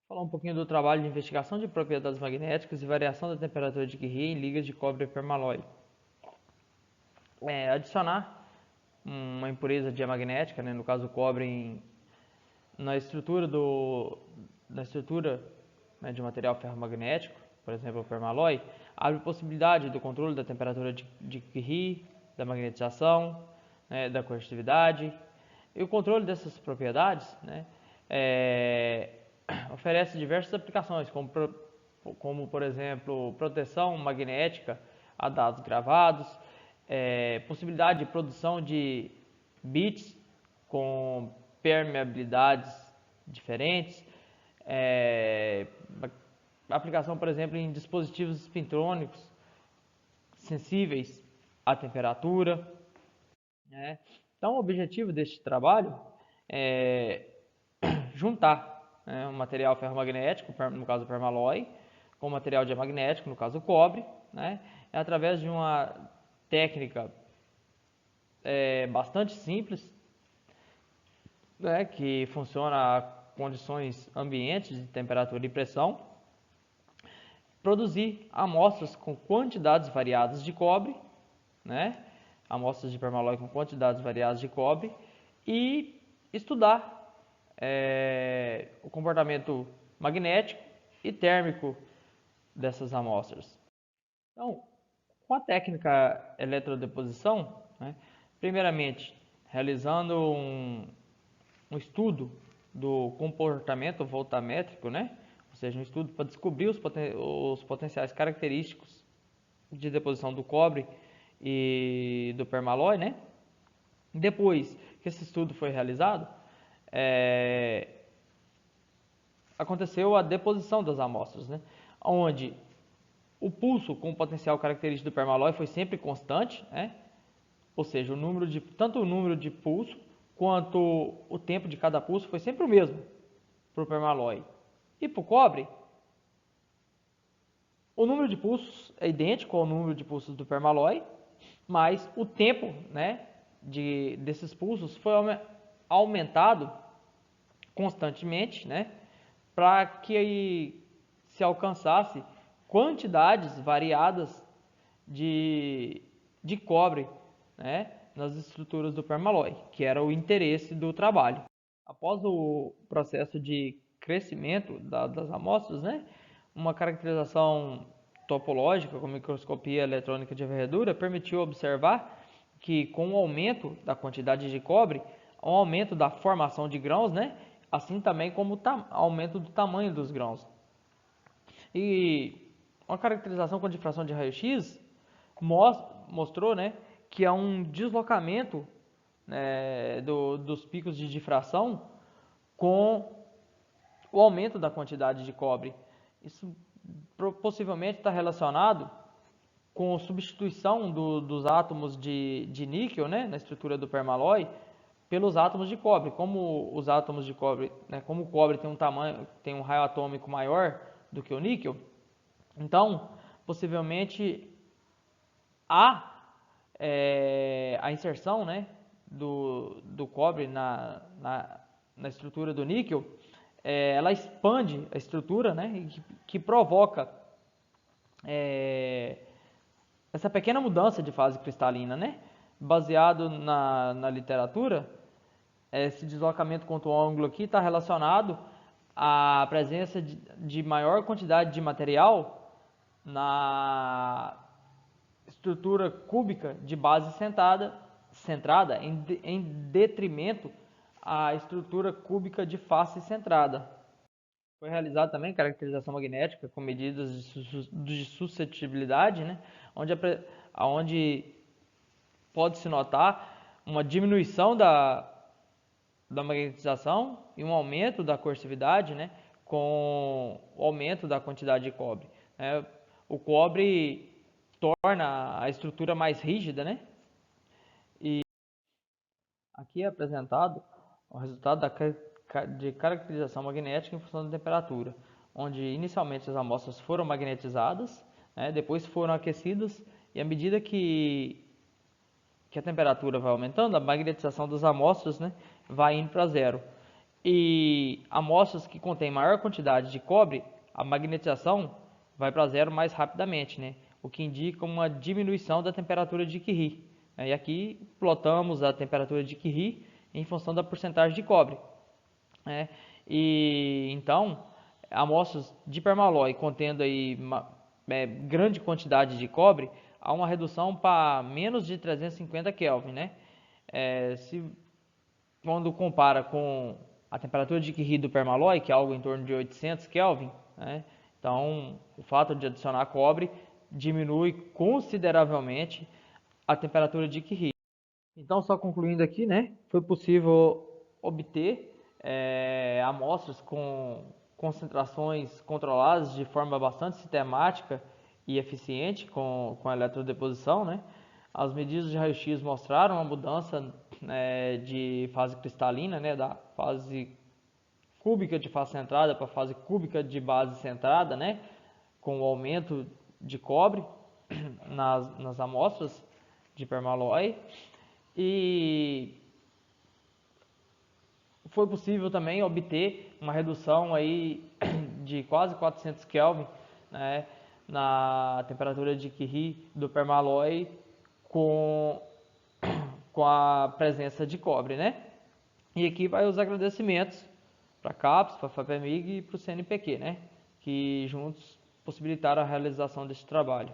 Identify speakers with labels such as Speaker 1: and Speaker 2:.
Speaker 1: Falar um pouquinho do trabalho de investigação de propriedades magnéticas e variação da temperatura de Curie em ligas de cobre permalloy. Adicionar uma impureza diamagnética, no caso o cobre, na estrutura, de um material ferromagnético, por exemplo o permalloy, abre possibilidade do controle da temperatura de Curie, da magnetização, da condutividade. E o controle dessas propriedades oferece diversas aplicações, como por exemplo, proteção magnética a dados gravados, possibilidade de produção de bits com permeabilidades diferentes, aplicação, por exemplo, em dispositivos espintrônicos sensíveis à temperatura. Então, o objetivo deste trabalho é juntar um material ferromagnético, no caso o permalloy, com material diamagnético, no caso o cobre, através de uma técnica bastante simples, que funciona a condições ambientes de temperatura e pressão, produzir amostras com quantidades variadas de cobre, amostras de permalloy com quantidades variadas de cobre, e estudar o comportamento magnético e térmico dessas amostras. Então, com a técnica eletrodeposição, primeiramente realizando um estudo do comportamento voltamétrico, ou seja, um estudo para descobrir os potenciais característicos de deposição do cobre e do permalloy, Depois que esse estudo foi realizado, aconteceu a deposição das amostras, onde o pulso com o potencial característico do permalloy foi sempre constante, ou seja, tanto o número de pulso quanto o tempo de cada pulso foi sempre o mesmo para o permalloy. E para o cobre, o número de pulsos é idêntico ao número de pulsos do permalloy, mas o tempo desses pulsos foi aumentado constantemente, para que se alcançasse quantidades variadas de cobre, nas estruturas do permalloy, que era o interesse do trabalho. Após o processo de crescimento das amostras, uma caracterização topológica com microscopia eletrônica de varredura permitiu observar que com o aumento da quantidade de cobre, um aumento da formação de grãos, assim também como o aumento do tamanho dos grãos. E uma caracterização com difração de raio-x mostrou que há um deslocamento dos picos de difração com o aumento da quantidade de cobre. Isso possivelmente está relacionado com a substituição dos átomos de níquel, na estrutura do permalloy, pelos átomos de cobre. Como os átomos de cobre, como o cobre tem um raio atômico maior do que o níquel, então possivelmente há a inserção do cobre na estrutura do níquel, ela expande a estrutura, que provoca essa pequena mudança de fase cristalina, Baseado na literatura, esse deslocamento contra o ângulo aqui está relacionado à presença de maior quantidade de material na estrutura cúbica de base centrada em detrimento à estrutura cúbica de face centrada. Foi realizada também caracterização magnética com medidas de suscetibilidade, onde pode-se notar uma diminuição da magnetização e um aumento da coercividade, com o aumento da quantidade de cobre. O cobre torna a estrutura mais rígida, E aqui é apresentado o resultado de caracterização magnética em função da temperatura, onde inicialmente as amostras foram magnetizadas, depois foram aquecidas, e à medida que a temperatura vai aumentando, a magnetização das amostras vai indo para zero. e amostras que contêm maior quantidade de cobre, a magnetização vai para zero mais rapidamente, né? O que indica uma diminuição da temperatura de Curie. E aqui plotamos a temperatura de Curie em função da porcentagem de cobre, né? E então, amostras de permalloy contendo aí grande quantidade de cobre, há uma redução para menos de 350 Kelvin, né? Quando compara com a temperatura de Curie do permalloy, que é algo em torno de 800 Kelvin, né? Então, o fato de adicionar cobre diminui consideravelmente a temperatura de Curie. Então, só concluindo aqui, né, foi possível obter amostras com concentrações controladas de forma bastante sistemática e eficiente com a eletrodeposição, né? As medidas de raio-x mostraram uma mudança de fase cristalina, né, da fase cúbica de fase centrada para fase cúbica de base centrada, né, com o aumento de cobre nas amostras de permalloy. E foi possível também obter uma redução aí de quase 400 Kelvin, né, na temperatura de Curie do permalloy com, com a presença de cobre, né? E aqui vai os agradecimentos para a CAPES, para a FAPEMIG e para o CNPq, né? Que juntos possibilitaram a realização desse trabalho.